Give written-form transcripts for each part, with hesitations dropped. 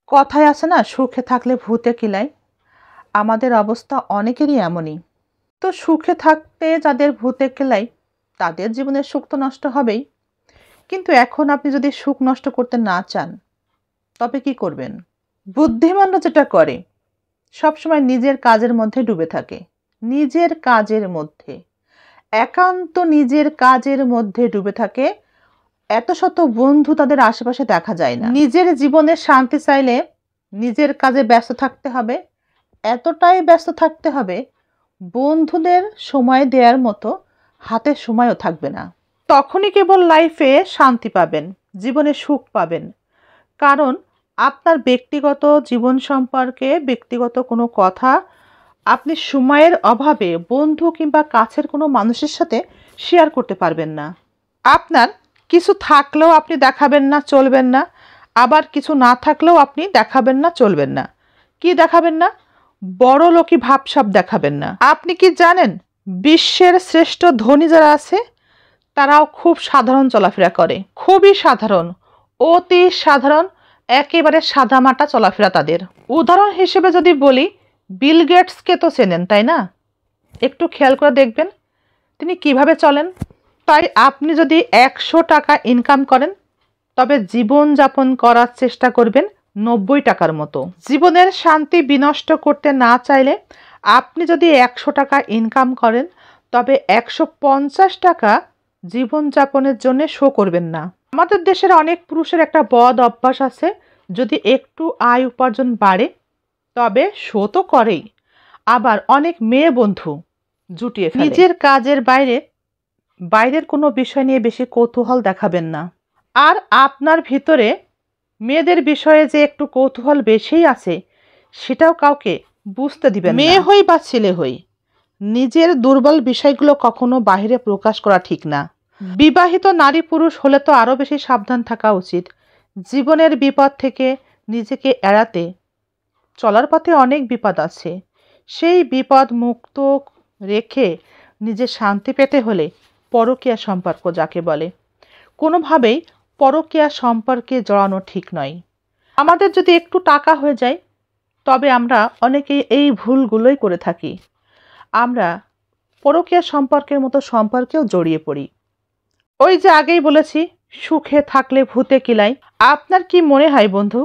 কথায় আছে না, সুখে থাকলে ভূতে কিলায়। আমাদের অবস্থা অনেকেরই এমনই। তো সুখে থাকতে যাদের ভূতে কিলায় তাদের জীবনের সুখ তো নষ্ট হবেই। কিন্তু এখন আপনি যদি সুখ নষ্ট করতে না চান তবে কি করবেন? বুদ্ধিমানরা যেটা করে সবসময় নিজের কাজের মধ্যে ডুবে থাকে। নিজের কাজের মধ্যে, একান্ত নিজের কাজের মধ্যে ডুবে থাকে। এত শত বন্ধু তাদের আশেপাশে দেখা যায় না। নিজের জীবনে শান্তি চাইলে নিজের কাজে ব্যস্ত থাকতে হবে। এতটাই ব্যস্ত থাকতে হবে বন্ধুদের সময় দেওয়ার মতো হাতে সময়ও থাকবে না। তখনই কেবল লাইফে শান্তি পাবেন, জীবনে সুখ পাবেন। কারণ আপনার ব্যক্তিগত জীবন সম্পর্কে ব্যক্তিগত কোনো কথা আপনি সময়ের অভাবে বন্ধু কিংবা কাছের কোনো মানুষের সাথে শেয়ার করতে পারবেন না। আপনার কিছু থাকলেও আপনি দেখাবেন না, চলবেন না। আবার কিছু না থাকলেও আপনি দেখাবেন না, চলবেন না। কি দেখাবেন না? বড় লোকই ভাবসাব দেখাবেন না। আপনি কি জানেন বিশ্বের শ্রেষ্ঠ ধনী যারা আছে তারাও খুব সাধারণ চলাফেরা করে। খুবই সাধারণ, অতি সাধারণ, একেবারে সাদামাটা চলাফেরা তাদের। উদাহরণ হিসেবে যদি বলি, বিল গেটসকে তো চেনেন তাই না? একটু খেয়াল করে দেখবেন তিনি কিভাবে চলেন। তাই আপনি যদি 100 টাকা ইনকাম করেন তবে জীবনযাপন করার চেষ্টা করবেন 90 টাকার মতো। জীবনের শান্তি বিনষ্ট করতে না চাইলে আপনি যদি 100 টাকা ইনকাম করেন তবে 150 টাকা জীবনযাপনের জন্য শো করবেন না। আমাদের দেশের অনেক পুরুষের একটা বদ অভ্যাস আছে, যদি একটু আয় উপার্জন বাড়ে তবে শো তো করেই, আবার অনেক মেয়ে বন্ধু জুটিয়ে ফেলে। নিজের কাজের বাইরের কোনো বিষয় নিয়ে বেশি কৌতূহল দেখাবেন না। আর আপনার ভিতরে মেয়েদের বিষয়ে যে একটু কৌতূহল বেশিই আছে সেটাও কাউকে বুঝতে দিবেন না। মেয়ে হই বা ছেলে হই, নিজের দুর্বল বিষয়গুলো কখনো বাহিরে প্রকাশ করা ঠিক না। বিবাহিত নারী পুরুষ হলে তো আরও বেশি সাবধান থাকা উচিত। জীবনের বিপদ থেকে নিজেকে এড়াতে চলার পথে অনেক বিপদ আছে, সেই বিপদ মুক্ত রেখে নিজের শান্তি পেতে হলে পরকীয়া সম্পর্ক যাকে বলে, কোনোভাবেই পরকীয়া সম্পর্কে জড়ানো ঠিক নয়। আমাদের যদি একটু টাকা হয়ে যায় তবে আমরা অনেকেই এই ভুলগুলোই করে থাকি। আমরা পরকীয়া সম্পর্কের মতো সম্পর্কেও জড়িয়ে পড়ি। ওই যে আগেই বলেছি, সুখে থাকলে ভূতে কিলায়। আপনার কি মনে হয় বন্ধু?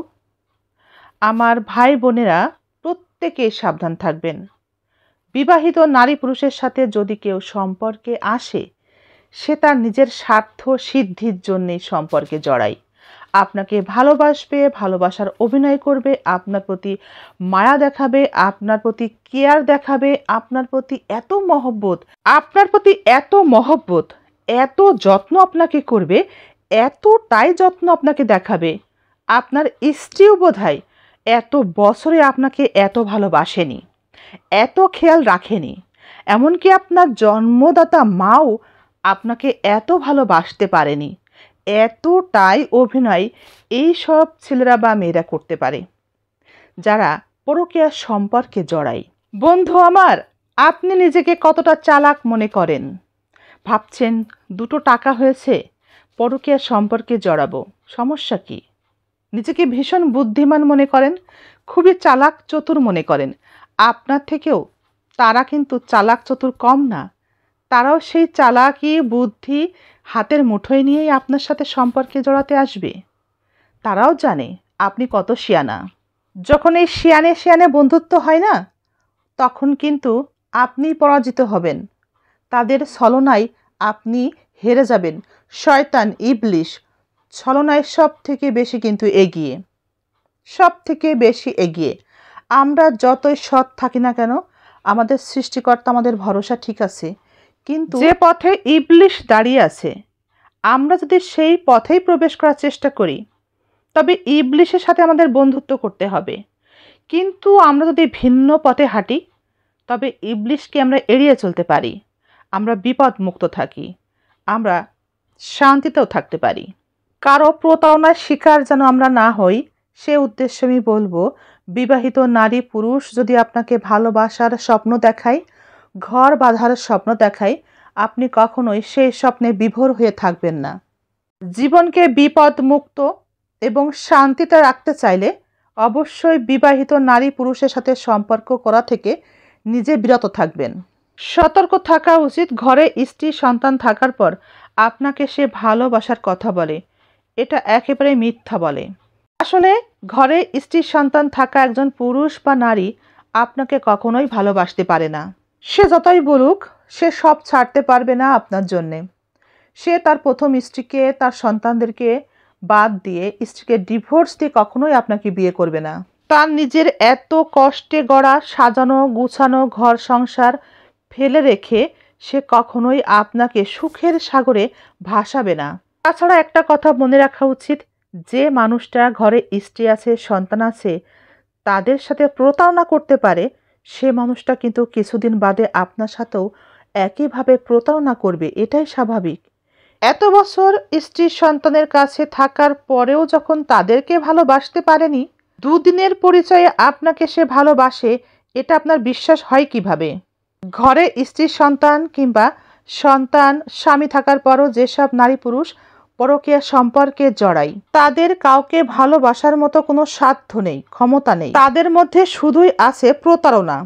আমার ভাই বোনেরা প্রত্যেকেই সাবধান থাকবেন। বিবাহিত নারী পুরুষের সাথে যদি কেউ সম্পর্কে আসে সে তার নিজের স্বার্থ সিদ্ধির জন্যই সম্পর্কে জড়ায়। আপনাকে ভালোবাসবে, ভালোবাসার অভিনয় করবে, আপনার প্রতি মায়া দেখাবে, আপনার প্রতি কেয়ার দেখাবে, আপনার প্রতি এত মহব্বত, এত যত্ন আপনাকে করবে, এতটাই যত্ন আপনাকে দেখাবে আপনার স্ত্রীও বোধহয় এত বছরে আপনাকে এত ভালোবাসেনি, এত খেয়াল রাখেনি। এমনকি আপনার জন্মদাতা মাও আপনাকে এত ভালোবাসতে পারেনি। এতটাই অভিনয় এই সব ছেলেরা বা মেয়েরা করতে পারে যারা পরকীয়া সম্পর্কে জড়ায়। বন্ধু আমার, আপনি নিজেকে কতটা চালাক মনে করেন? ভাবছেন দুটো টাকা হয়েছে, পরকীয়া সম্পর্কে জড়াবো, সমস্যা কি? নিজেকে ভীষণ বুদ্ধিমান মনে করেন, খুবই চালাক চতুর মনে করেন। আপনার থেকেও তারা কিন্তু চালাক চতুর কম না। তারাও সেই চালাকি বুদ্ধি হাতের মুঠোয় নিয়েই আপনার সাথে সম্পর্কে জড়াতে আসবে। তারাও জানে আপনি কত শিয়ানা। যখন এই শিয়ানে বন্ধুত্ব হয় না, তখন কিন্তু আপনিই পরাজিত হবেন। তাদের ছলনায় আপনি হেরে যাবেন। শয়তান ইবলিশ ছলনায় সব থেকে বেশি কিন্তু এগিয়ে, সব থেকে বেশি এগিয়ে। আমরা যতই সৎ থাকি না কেন, আমাদের সৃষ্টিকর্তা আমাদের ভরসা ঠিক আছে, কিন্তু যে পথে ইবলিশ দাঁড়িয়ে আছে আমরা যদি সেই পথেই প্রবেশ করার চেষ্টা করি তবে ইবলিশের সাথে আমাদের বন্ধুত্ব করতে হবে। কিন্তু আমরা যদি ভিন্ন পথে হাঁটি তবে ইবলিশকে আমরা এড়িয়ে চলতে পারি, আমরা বিপদ মুক্ত থাকি, আমরা শান্তিতেও থাকতে পারি। কারো প্রতারণার শিকার যেন আমরা না হই সে উদ্দেশ্যে আমি বলবো, বিবাহিত নারী পুরুষ যদি আপনাকে ভালোবাসার স্বপ্ন দেখায়, ঘর বাঁধার স্বপ্ন দেখায়, আপনি কখনোই সেই স্বপ্নে বিভোর হয়ে থাকবেন না। জীবনকে বিপদ মুক্ত এবং শান্তিতে রাখতে চাইলে অবশ্যই বিবাহিত নারী পুরুষের সাথে সম্পর্ক করা থেকে নিজে বিরত থাকবেন। সতর্ক থাকা উচিত, ঘরে স্ত্রী সন্তান থাকার পর আপনাকে সে ভালোবাসার কথা বলে, এটা একেবারে মিথ্যা বলে। আসলে ঘরে স্ত্রী সন্তান থাকা একজন পুরুষ বা নারী আপনাকে কখনোই ভালোবাসতে পারে না। সে যতই বলুক সে সব ছাড়তে পারবে না আপনার জন্যে। সে তার প্রথম স্ত্রীকে, তার সন্তানদেরকে বাদ দিয়ে, স্ত্রীকে ডিভোর্স দিয়ে কখনোই আপনাকে বিয়ে করবে না। তার নিজের এত কষ্টে গড়া সাজানো গুছানো ঘর সংসার ফেলে রেখে সে কখনোই আপনাকে সুখের সাগরে ভাসাবে না। তাছাড়া একটা কথা মনে রাখা উচিত, যে মানুষটা ঘরে স্ত্রী আছে, সন্তান আছে, তাদের সাথে প্রতারণা করতে পারে, সে মানুষটা কিন্তু কিছুদিন বাদে আপনার সাথেও একইভাবে প্রতারণা করবে, এটাই স্বাভাবিক। এত বছর স্ত্রী সন্তানের কাছে থাকার পরেও যখন তাদেরকে ভালোবাসতে পারেনি, দুদিনের পরিচয়ে আপনাকে সে ভালোবাসে, এটা আপনার বিশ্বাস হয় কিভাবে? ঘরে স্ত্রী সন্তান কিংবা সন্তান স্বামী থাকার পরও যেসব নারী পুরুষ পরকীয়া সম্পর্কে জড়ায়, তাদের কাউকে ভালোবাসার মতো কোনো সাধ্য নেই, ক্ষমতা নেই। তাদের মধ্যে শুধুই আছে প্রতারণা।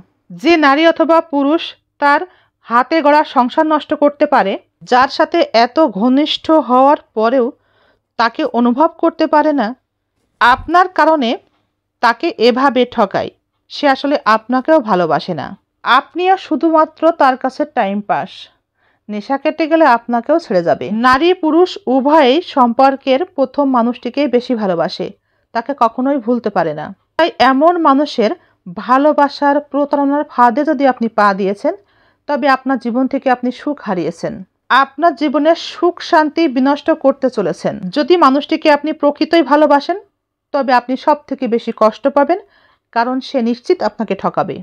যে নারী অথবা পুরুষ তার হাতে গড়া সংসার নষ্ট করতে পারে, যার সাথে এত ঘনিষ্ঠ হওয়ার পরেও তাকে অনুভব করতে পারে না, আপনার কারণে তাকে এভাবে ঠকায়, সে আসলে আপনাকেও ভালোবাসে না। আপনিও শুধুমাত্র তার কাছে টাইম পাস। নেশা কেটে গেলে আপনাকেও ছেড়ে যাবে। নারী পুরুষ উভয়েই সম্পর্কের প্রথম মানুষটিকেই বেশি ভালোবাসে, তাকে কখনোই ভুলতে পারে না। তাই এমন মানুষের ভালোবাসার প্রতারণার ফাঁদে যদি আপনি পা দিয়েছেন, তবে আপনার জীবন থেকে আপনি সুখ হারিয়েছেন, আপনার জীবনের সুখ শান্তি বিনষ্ট করতে চলেছেন। যদি মানুষটিকে আপনি প্রকৃতই ভালোবাসেন, তবে আপনি সব থেকে বেশি কষ্ট পাবেন, কারণ সে নিশ্চিত আপনাকে ঠকাবে।